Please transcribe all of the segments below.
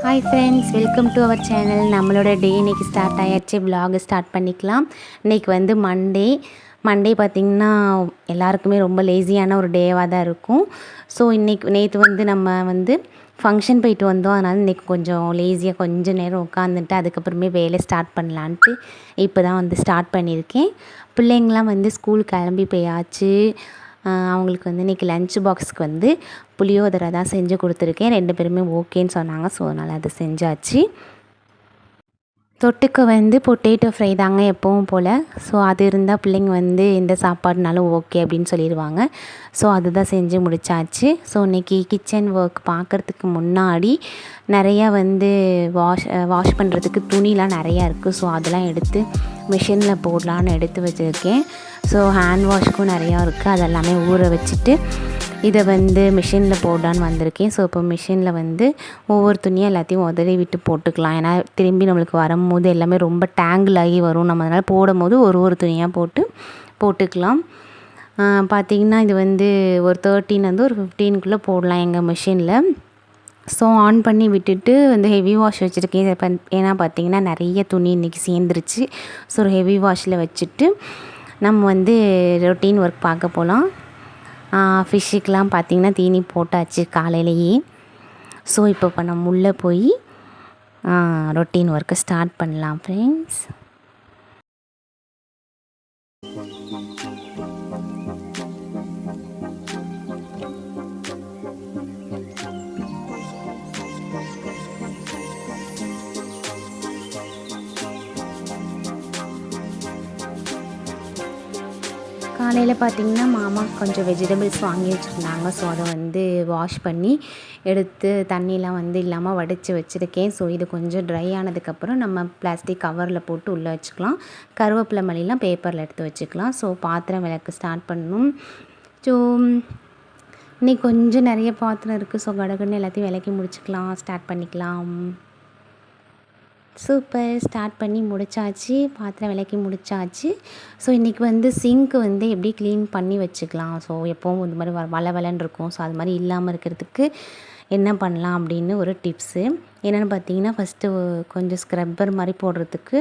Hi friends, welcome to our channel. நம்மளோட day இன்றைக்கி start ஆகிடுச்சு. விலாக் ஸ்டார்ட் பண்ணிக்கலாம். இன்றைக்கி வந்து மண்டே பார்த்திங்கன்னா எல்லாருக்குமே ரொம்ப லேசியான ஒரு டேவாக தான் இருக்கும். ஸோ நேற்று வந்து நம்ம வந்து ஃபங்க்ஷன் போயிட்டு வந்தோம். அதனால் இன்றைக்கி கொஞ்சம் லேசியாக கொஞ்சம் நேரம் உட்காந்துட்டு அதுக்கப்புறமே வேலை ஸ்டார்ட் பண்ணலான்ட்டு இப்போ தான் வந்து ஸ்டார்ட் பண்ணியிருக்கேன். பிள்ளைங்களாம் வந்து ஸ்கூல் கிளம்பி போயாச்சு. அவங்களுக்கு வந்து இன்றைக்கி லன்ச் பாக்ஸுக்கு வந்து புளியோதரை தான் செஞ்சு கொடுத்துருக்கேன். 2 பேருமே ஓகேன்னு சொன்னாங்க. ஸோ அதனால் அதை செஞ்சாச்சு. தொட்டுக்க வந்து பொட்டேட்டோ ஃப்ரை தாங்க எப்பவும் போல். ஸோ அது இருந்தால் பிள்ளைங்க வந்து எந்த சாப்பாடுனாலும் ஓகே அப்படின்னு சொல்லிடுவாங்க. ஸோ அதுதான் செஞ்சு முடித்தாச்சு. ஸோ இன்றைக்கி கிச்சன் ஒர்க் பார்க்குறதுக்கு முன்னாடி நிறையா வந்து வாஷ் பண்ணுறதுக்கு துணிலாம் நிறையா இருக்குது. ஸோ அதெல்லாம் எடுத்து மிஷினில் போடலான்னு எடுத்து வச்சுருக்கேன். ஸோ ஹேண்ட் வாஷ்க்கும் நிறையா இருக்குது. அதெல்லாமே ஊற வச்சுட்டு இதை வந்து மிஷினில் போடலான்னு வந்திருக்கேன். ஸோ இப்போ மிஷினில் வந்து ஒவ்வொரு துணியாக எல்லாத்தையும் உதறி விட்டு போட்டுக்கலாம். ஏன்னா திரும்பி நம்மளுக்கு வரும்போது எல்லாமே ரொம்ப டேங்கிள் ஆகி வரும். நம்ம அதனால் போடும் போது ஒரு துணியாக போட்டுக்கலாம். பார்த்திங்கன்னா இது வந்து ஒரு 13 வந்து ஒரு 15க்குள்ளே போடலாம் எங்கள் மிஷினில். ஸோ ஆன் பண்ணி விட்டுட்டு வந்து ஹெவி வாஷ் வச்சுருக்கேன். ஏன்னா பார்த்திங்கன்னா நிறைய துணி இன்றைக்கி சேர்ந்துருச்சு. ஸோ ஒரு ஹெவி வாஷில் வச்சுட்டு நம்ம வந்து ரொட்டீன் ஒர்க் பார்க்க போகலாம். ஃபிஷ்ஷுக்கெலாம் பார்த்திங்கன்னா தீனி போட்டாச்சு காலையிலேயே. ஸோ இப்போ நம்ம உள்ளே போய் ரொட்டீன் ஒர்க்கை ஸ்டார்ட் பண்ணலாம் ஃப்ரெண்ட்ஸ். காலையில் பார்த்திங்கன்னா மாமா கொஞ்சம் வெஜிடபிள்ஸ் வாங்கி வச்சுருந்தாங்க. ஸோ அதை வந்து வாஷ் பண்ணி எடுத்து தண்ணியெலாம் வந்து இல்லாமல் வடித்து வச்சுருக்கேன். ஸோ இது கொஞ்சம் ட்ரை ஆனதுக்கப்புறம் நம்ம பிளாஸ்டிக் கவரில் போட்டு உள்ளே வச்சுக்கலாம். கருவேப்பிலை மல்லிலாம் பேப்பரில் எடுத்து வச்சுக்கலாம். ஸோ பாத்திரம் விளக்க ஸ்டார்ட் பண்ணணும். ஸோ இன்றைக்கி கொஞ்சம் நிறைய பாத்திரம் இருக்குது. ஸோ கடகடன்னு எல்லாத்தையும் விளக்கி முடிச்சுக்கலாம், ஸ்டார்ட் பண்ணிக்கலாம். சூப்பர், ஸ்டார்ட் பண்ணி முடித்தாச்சு. பாத்திரம் விளக்கி முடித்தாச்சு. ஸோ இன்றைக்கி வந்து சிங்க்கு வந்து எப்படி க்ளீன் பண்ணி வச்சுக்கலாம். ஸோ எப்போவும் இந்த மாதிரி வளவலன்னு இருக்கும். ஸோ அது மாதிரி இல்லாமல் இருக்கிறதுக்கு என்ன பண்ணலாம் அப்படின்னு ஒரு டிப்ஸு என்னென்னு பார்த்தீங்கன்னா, ஃபஸ்ட்டு கொஞ்சம் ஸ்க்ரப்பர் மாதிரி போடுறதுக்கு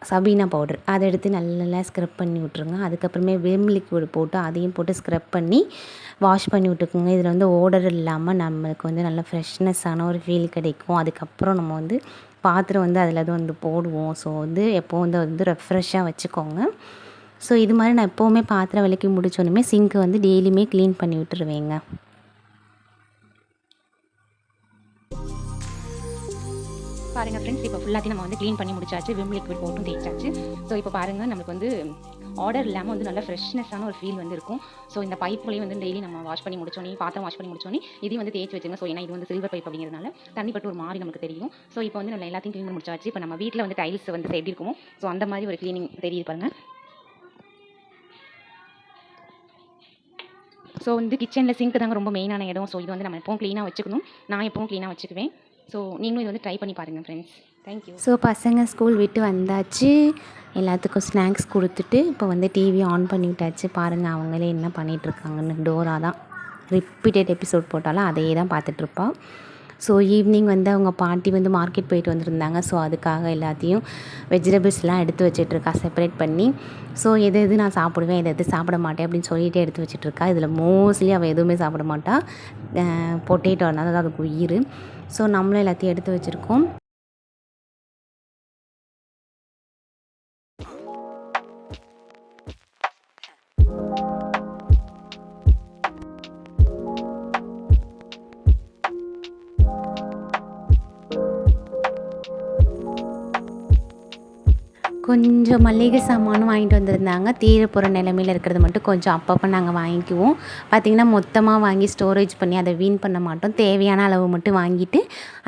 சபீனா பவுடர் அதை எடுத்து நல்லா ஸ்க்ரப் பண்ணி விட்ருங்க. அதுக்கப்புறமே விம் லிக்விட் போட்டு அதையும் போட்டு ஸ்க்ரப் பண்ணி வாஷ் பண்ணி விட்டுக்குங்க. இதில் வந்து ஓடர் இல்லாமல் நம்மளுக்கு வந்து நல்ல ஃப்ரெஷ்னஸ்ஸான ஒரு ஃபீல் கிடைக்கும். அதுக்கப்புறம் நம்ம வந்து பாத்திரம் வந்து அதில் வந்து போடுவோம். ஸோ வந்து எப்போவும் வந்து ரெஃப்ரெஷ்ஷாக வச்சுக்கோங்க. ஸோ இது மாதிரி நான் எப்போவுமே பாத்திரம் விளக்கி முடிச்சோன்னே சிங்க்கு வந்து டெய்லியுமே க்ளீன் பண்ணி விட்டுருவேங்க. பாருங்கள் ஃப்ரெண்ட்ஸ், இப்போ ஃபுல்லாத்தையும் நம்ம வந்து க்ளீன் பண்ணி முடிச்சாச்சு. விம் லிக்விட் போட்டும் தேய்ச்சாச்சு. ஸோ இப்போ பாருங்கள், நம்மளுக்கு வந்து ஆர்டர் இல்லாமல் வந்து நல்ல ஃப்ரெஷ்னஸான ஒரு ஃபீல் வந்து இருக்கும். ஸோ இந்த பைப்புகளையும் வந்து டெய்லி நம்ம வாஷ் பண்ணி முடிச்சோன்னே, பாத்திரம் வாஷ் பண்ணி முடிச்சோன்னே இதையும் வந்து தேய்ச்சி வச்சுங்க. ஸோ ஏன்னா இது வந்து சில்வர் பைப் அப்படிங்கிறதுனால தண்ணி பட்டு ஒரு மாதிரி நமக்கு தெரியும். ஸோ இப்போ வந்து நம்ம எல்லாத்தையும் க்ளீன் பண்ணி முடிச்சாச்சு. இப்போ நம்ம வீட்டில் வந்து டைல்ஸ் வந்து எப்படி இருக்குமோ ஸோ அந்த மாதிரி ஒரு க்ளீனிங் தெரியுது பாருங்கள். ஸோ வந்து கிச்சனில் சிங்க் தாங்க ரொம்ப மெயினான இடம். ஸோ இது வந்து நம்ம எப்பவும் க்ளீனாக வச்சுக்கணும். நான் எப்பவும் க்ளீனாக வச்சுக்குவேன். ஸோ நீங்களும் இது வந்து ட்ரை பண்ணி பாருங்கள் ஃப்ரெண்ட்ஸ். தேங்க்யூ. ஸோ பசங்க ஸ்கூல் விட்டு வந்தாச்சு. எல்லாத்துக்கும் ஸ்நாக்ஸ் கொடுத்துட்டு இப்போ வந்து டிவி ஆன் பண்ணி விட்டாச்சு. பாருங்கள் அவங்களே என்ன பண்ணிகிட்ருக்காங்கன்னு. டோரா தான் ரிப்பீட்டட் எபிசோட் போட்டாலும் அதே தான் பார்த்துட்ருப்பா. ஸோ ஈவினிங் வந்து அவங்க பாட்டி வந்து மார்க்கெட் போயிட்டு வந்துருந்தாங்க. ஸோ அதுக்காக எல்லாத்தையும் வெஜிடபிள்ஸ்லாம் எடுத்து வச்சிட்ருக்கா செப்பரேட் பண்ணி. ஸோ எது நான் சாப்பிடுவேன், எது சாப்பிட மாட்டேன் அப்படின்னு சொல்லிகிட்டே எடுத்து வச்சிட்ருக்கா. இதில் மோஸ்ட்லி அவள் எதுவுமே சாப்பிட மாட்டாள். பொட்டேட்டோனால தான் அதுக்கு உயிர். ஸோ நம்மளும் எல்லாத்தையும் எடுத்து வச்சுருக்கோம். கொஞ்சம் மளிகை சாமானும் வாங்கிட்டு வந்திருந்தாங்க. தீர போகிற நிலமையில் இருக்கிறது மட்டும் கொஞ்சம் அப்பப்போ நாங்கள் வாங்கிக்குவோம். பார்த்திங்கன்னா மொத்தமாக வாங்கி ஸ்டோரேஜ் பண்ணி அதை வீண் பண்ண மாட்டோம். தேவையான அளவு மட்டும் வாங்கிட்டு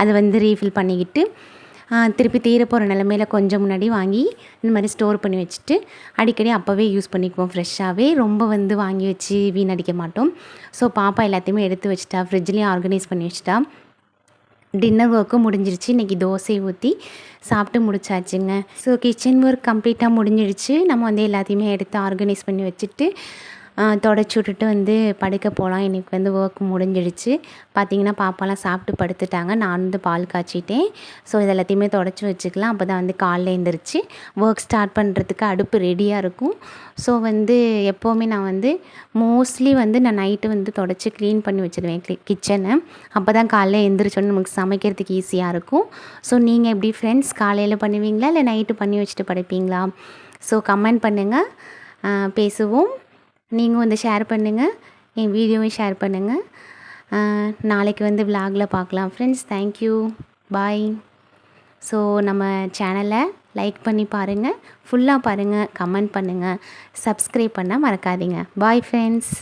அதை வந்து ரீஃபில் பண்ணிக்கிட்டு திருப்பி தீர போகிற நிலமையில் கொஞ்சம் முன்னாடி வாங்கி இந்த மாதிரி ஸ்டோர் பண்ணி வச்சுட்டு அடிக்கடி அப்போவே யூஸ் பண்ணிக்குவோம். ஃப்ரெஷ்ஷாகவே ரொம்ப வந்து வாங்கி வச்சு வீணடிக்க மாட்டோம். ஸோ பாப்பா எல்லாத்தையுமே எடுத்து வச்சுட்டா, ஃப்ரிட்ஜ்லேயும் ஆர்கனைஸ் பண்ணி வச்சுட்டா. டின்னர் ஒர்க்கும் முடிஞ்சிருச்சு. இன்றைக்கி தோசை ஊற்றி சாப்பிட்டு முடிச்சாச்சுங்க. ஸோ கிச்சன் ஒர்க் கம்ப்ளீட்டாக முடிஞ்சிடுச்சு. நம்ம வந்து எல்லாத்தையுமே எடுத்து ஆர்கனைஸ் பண்ணி வச்சுட்டு தொடச்சி விட்டுட்டு வந்து படுக்க போகலாம். இன்றைக்கி வந்து ஒர்க் முடிஞ்சிடுச்சு. பார்த்திங்கன்னா பாப்பாலாம் சாப்பிட்டு படுத்துட்டாங்க. நான் வந்து பால் காய்ச்சிட்டேன். ஸோ இது எல்லாத்தையுமே தொடச்சி வச்சுக்கலாம். அப்போ தான் வந்து காலைல எழுந்திரிச்சு ஒர்க் ஸ்டார்ட் பண்ணுறதுக்கு அடுப்பு ரெடியாக இருக்கும். ஸோ வந்து எப்போவுமே நான் வந்து மோஸ்ட்லி வந்து நான் நைட்டு வந்து தொடச்சி க்ளீன் பண்ணி வச்சுருவேன் கிச்சனை. அப்போ தான் காலைல எழுந்திரிச்சோன்னே நமக்கு சமைக்கிறதுக்கு ஈஸியாக இருக்கும். ஸோ நீங்கள் எப்படி ஃப்ரெண்ட்ஸ் காலையில் பண்ணுவீங்களா இல்லை நைட்டு பண்ணி வச்சுட்டு படுப்பீங்களா? ஸோ கமெண்ட் பண்ணுங்கள், பேசுவோம். நீங்கள் வந்து ஷேர் பண்ணுங்கள், என் வீடியோவும் ஷேர் பண்ணுங்கள். நாளைக்கு வந்து விலாகில் பார்க்கலாம் ஃப்ரெண்ட்ஸ். தேங்க்யூ, பாய். ஸோ நம்ம சேனலை லைக் பண்ணி பாருங்கள், ஃபுல்லாக பாருங்கள், கமெண்ட் பண்ணுங்கள், சப்ஸ்கிரைப் பண்ண மறக்காதீங்க. Bye friends.